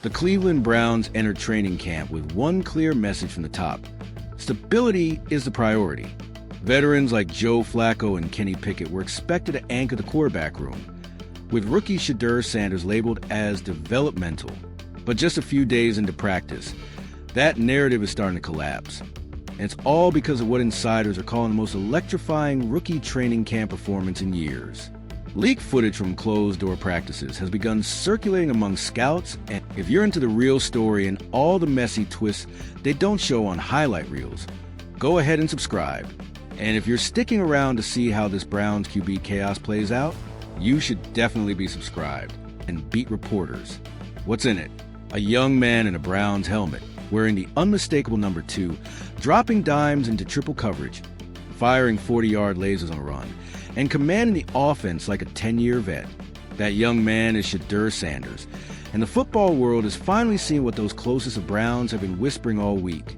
The Cleveland Browns entered training camp with one clear message from the top. Stability is the priority. Veterans like Joe Flacco and Kenny Pickett were expected to anchor the quarterback room, with rookie Shedeur Sanders labeled as developmental. But just a few days into practice, that narrative is starting to collapse. And it's all because of what insiders are calling the most electrifying rookie training camp performance in years. Leaked footage from closed-door practices has begun circulating among scouts, and if you're into the real story and all the messy twists they don't show on highlight reels, go ahead and subscribe. And if you're sticking around to see how this Browns QB chaos plays out, you should definitely be subscribed. And beat reporters. What's in it? A young man in a Browns helmet, wearing the unmistakable number 2, dropping dimes into triple coverage, firing 40-yard lasers on a run, and commanding the offense like a 10-year vet. That young man is Shedeur Sanders, and the football world is finally seeing what those closest of Browns have been whispering all week.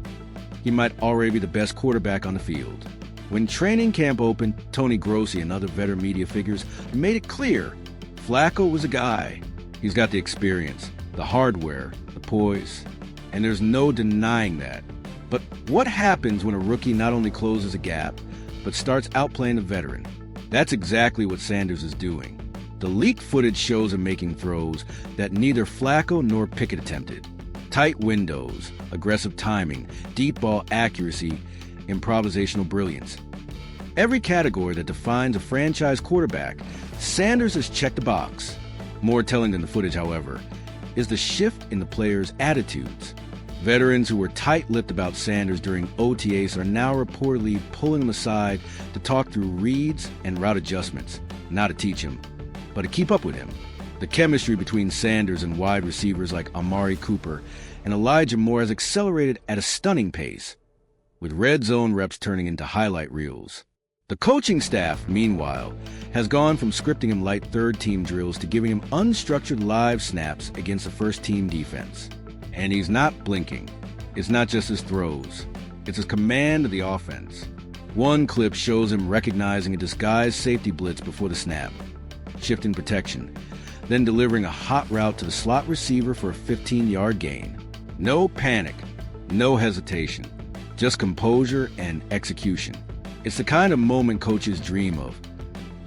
He might already be the best quarterback on the field. When training camp opened, Tony Grossi and other veteran media figures made it clear Flacco was a guy. He's got the experience, the hardware, the poise, and there's no denying that. But what happens when a rookie not only closes a gap, but starts outplaying the veteran? That's exactly what Sanders is doing. The leaked footage shows him making throws that neither Flacco nor Pickett attempted. Tight windows, aggressive timing, deep ball accuracy, improvisational brilliance. Every category that defines a franchise quarterback, Sanders has checked the box. More telling than the footage, however, is the shift in the players' attitudes. Veterans who were tight-lipped about Sanders during OTAs are now reportedly pulling him aside to talk through reads and route adjustments, not to teach him, but to keep up with him. The chemistry between Sanders and wide receivers like Amari Cooper and Elijah Moore has accelerated at a stunning pace, with red zone reps turning into highlight reels. The coaching staff, meanwhile, has gone from scripting him light third-team drills to giving him unstructured live snaps against the first-team defense. And he's not blinking. It's not just his throws. It's his command of the offense. One clip shows him recognizing a disguised safety blitz before the snap, shifting protection, then delivering a hot route to the slot receiver for a 15-yard gain. No panic, no hesitation, just composure and execution. It's the kind of moment coaches dream of,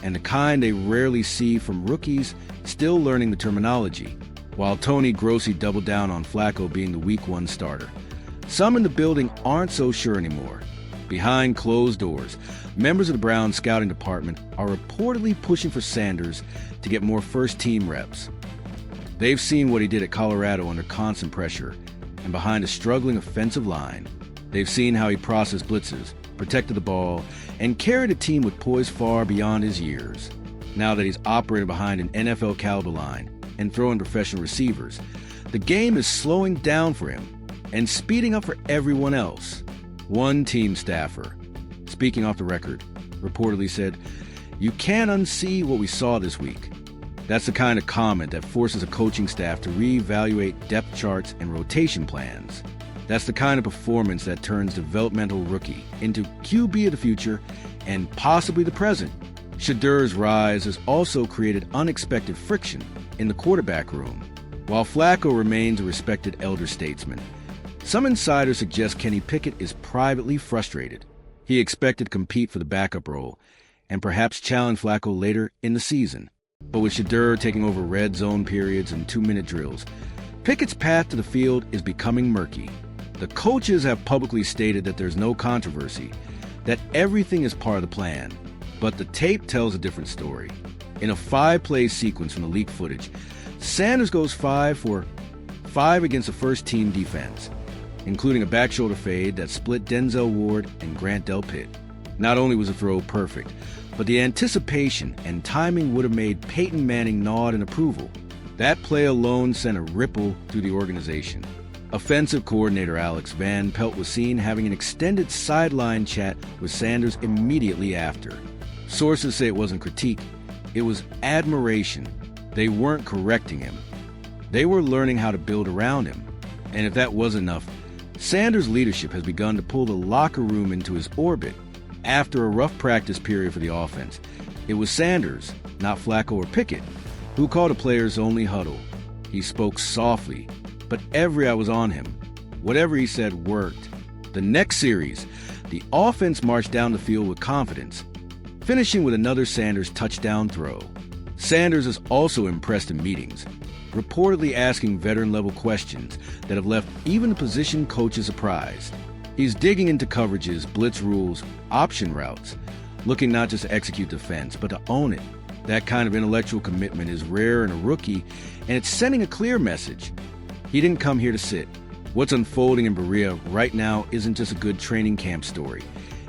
and the kind they rarely see from rookies still learning the terminology. While Tony Grossi doubled down on Flacco being the Week 1 starter, some in the building aren't so sure anymore. Behind closed doors, members of the Browns scouting department are reportedly pushing for Sanders to get more first-team reps. They've seen what he did at Colorado under constant pressure and behind a struggling offensive line. They've seen how he processed blitzes, protected the ball, and carried a team with poise far beyond his years. Now that he's operating behind an NFL-caliber line and throwing professional receivers, the game is slowing down for him and speeding up for everyone else. One team staffer, speaking off the record, reportedly said, "You can't unsee what we saw this week." That's the kind of comment that forces a coaching staff to reevaluate depth charts and rotation plans. That's the kind of performance that turns developmental rookie into QB of the future and possibly the present. Shedeur's rise has also created unexpected friction in the quarterback room. While Flacco remains a respected elder statesman, some insiders suggest Kenny Pickett is privately frustrated. He expected to compete for the backup role and perhaps challenge Flacco later in the season. But with Shedeur taking over red zone periods and 2-minute drills, Pickett's path to the field is becoming murky. The coaches have publicly stated that there's no controversy, that everything is part of the plan. But the tape tells a different story. In a 5-play sequence from the leaked footage, Sanders goes 5 for 5 against the first-team defense, including a back shoulder fade that split Denzel Ward and Grant Delpit. Not only was the throw perfect, but the anticipation and timing would have made Peyton Manning nod in approval. That play alone sent a ripple through the organization. Offensive coordinator Alex Van Pelt was seen having an extended sideline chat with Sanders immediately after. Sources say it wasn't critique, it was admiration. They weren't correcting him. They were learning how to build around him. And if that wasn't enough, Sanders' leadership has begun to pull the locker room into his orbit. After a rough practice period for the offense, it was Sanders, not Flacco or Pickett, who called the players' only huddle. He spoke softly, but every eye was on him. Whatever he said worked. The next series, the offense marched down the field with confidence, finishing with another Sanders touchdown throw. Sanders is also impressed in meetings, reportedly asking veteran-level questions that have left even the position coaches surprised. He's digging into coverages, blitz rules, option routes, looking not just to execute defense, but to own it. That kind of intellectual commitment is rare in a rookie, and it's sending a clear message. He didn't come here to sit. What's unfolding in Berea right now isn't just a good training camp story.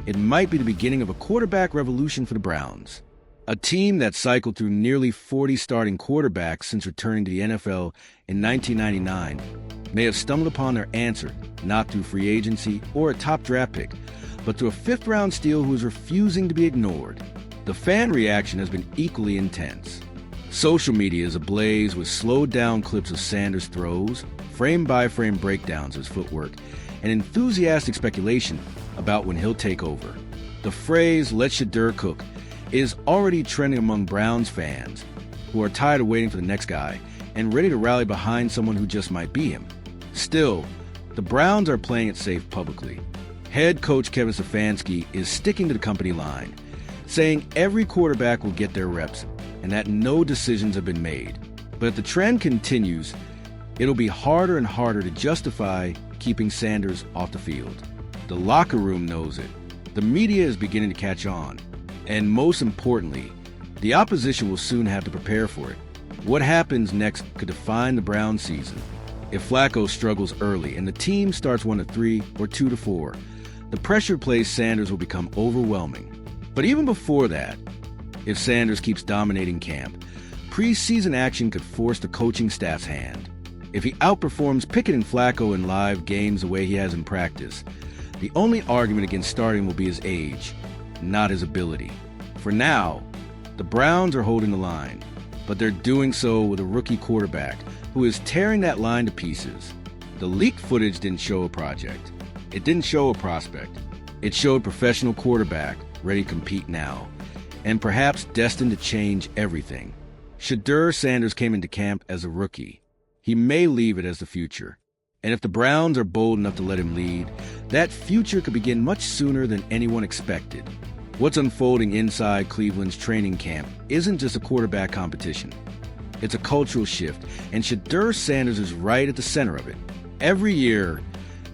It might be the beginning of a quarterback revolution for the Browns. A team that cycled through nearly 40 starting quarterbacks since returning to the NFL in 1999 may have stumbled upon their answer, not through free agency or a top draft pick, but through a fifth-round steal who is refusing to be ignored. The fan reaction has been equally intense. Social media is ablaze with slowed-down clips of Sanders' throws, frame-by-frame breakdowns of his footwork, and enthusiastic speculation about when he'll take over. The phrase, "let Shedeur cook," is already trending among Browns fans who are tired of waiting for the next guy and ready to rally behind someone who just might be him. Still, the Browns are playing it safe publicly. Head coach Kevin Stefanski is sticking to the company line, saying every quarterback will get their reps and that no decisions have been made. But if the trend continues, it'll be harder and harder to justify keeping Sanders off the field. The locker room knows it. The media is beginning to catch on. And most importantly, the opposition will soon have to prepare for it. What happens next could define the Browns season. If Flacco struggles early and the team starts 1-3 or 2-4, the pressure placed Sanders will become overwhelming. But even before that, if Sanders keeps dominating camp, preseason action could force the coaching staff's hand. If he outperforms Pickett and Flacco in live games the way he has in practice, the only argument against starting will be his age, not his ability. For now, the Browns are holding the line, but they're doing so with a rookie quarterback who is tearing that line to pieces. The leaked footage didn't show a project. It didn't show a prospect. It showed professional quarterback ready to compete now, and perhaps destined to change everything. Shedeur Sanders came into camp as a rookie. He may leave it as the future. And if the Browns are bold enough to let him lead, that future could begin much sooner than anyone expected. What's unfolding inside Cleveland's training camp isn't just a quarterback competition. It's a cultural shift, and Shedeur Sanders is right at the center of it. Every year,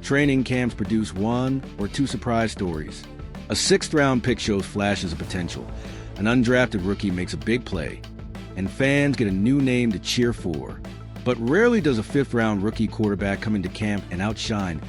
training camps produce 1 or 2 surprise stories. A 6th-round pick shows flashes of potential. An undrafted rookie makes a big play, and fans get a new name to cheer for. But rarely does a 5th-round rookie quarterback come into camp and outshine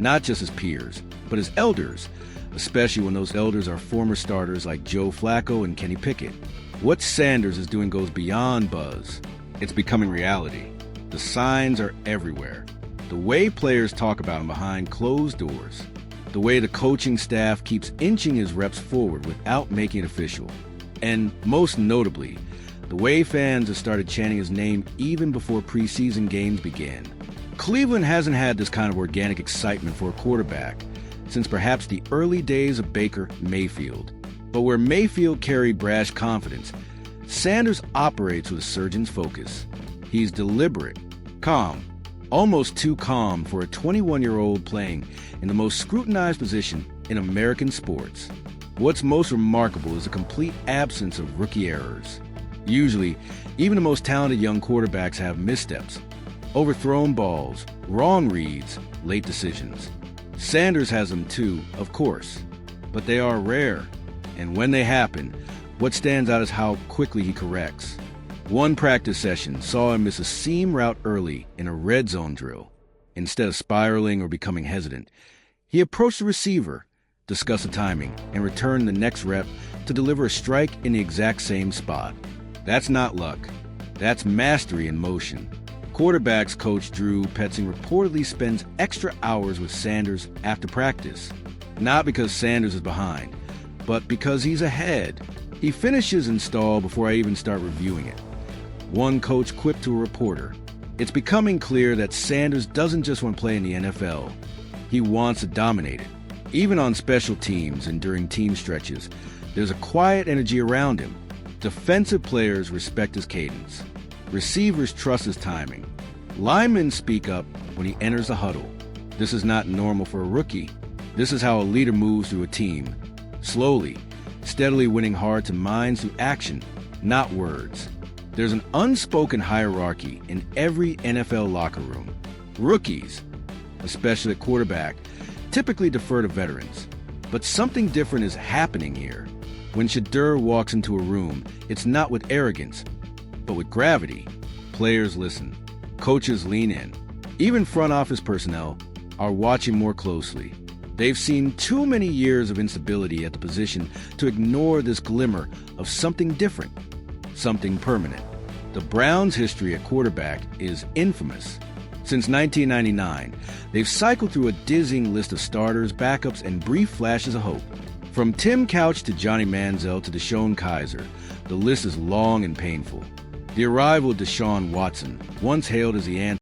not just his peers, but his elders, especially when those elders are former starters like Joe Flacco and Kenny Pickett. What Sanders is doing goes beyond buzz. It's becoming reality. The signs are everywhere. The way players talk about him behind closed doors. The way the coaching staff keeps inching his reps forward without making it official. And most notably, the way fans have started chanting his name even before preseason games began. Cleveland hasn't had this kind of organic excitement for a quarterback since perhaps the early days of Baker Mayfield. But where Mayfield carried brash confidence, Sanders operates with a surgeon's focus. He's deliberate, calm, almost too calm for a 21-year-old playing in the most scrutinized position in American sports. What's most remarkable is the complete absence of rookie errors. Usually, even the most talented young quarterbacks have missteps, overthrown balls, wrong reads, late decisions. Sanders has them too, of course, but they are rare. And when they happen, what stands out is how quickly he corrects. One practice session saw him miss a seam route early in a red zone drill. Instead of spiraling or becoming hesitant, he approached the receiver, discussed the timing, and returned the next rep to deliver a strike in the exact same spot. That's not luck. That's mastery in motion. Quarterbacks coach Drew Petzing reportedly spends extra hours with Sanders after practice. Not because Sanders is behind, but because he's ahead. He finishes install before I even start reviewing it. One coach quipped to a reporter, "It's becoming clear that Sanders doesn't just want to play in the NFL. He wants to dominate it. Even on special teams and during team stretches, there's a quiet energy around him. Defensive players respect his cadence. Receivers trust his timing. Linemen speak up when he enters the huddle. This is not normal for a rookie. This is how a leader moves through a team. Slowly, steadily winning hearts and minds through action, not words. There's an unspoken hierarchy in every NFL locker room. Rookies, especially at quarterback, typically defer to veterans. But something different is happening here. When Shedeur walks into a room, it's not with arrogance, but with gravity. Players listen. Coaches lean in. Even front office personnel are watching more closely. They've seen too many years of instability at the position to ignore this glimmer of something different, something permanent. The Browns' history at quarterback is infamous. Since 1999, they've cycled through a dizzying list of starters, backups, and brief flashes of hope. From Tim Couch to Johnny Manziel to Deshaun Kaiser, the list is long and painful. The arrival of Deshaun Watson, once hailed as the answer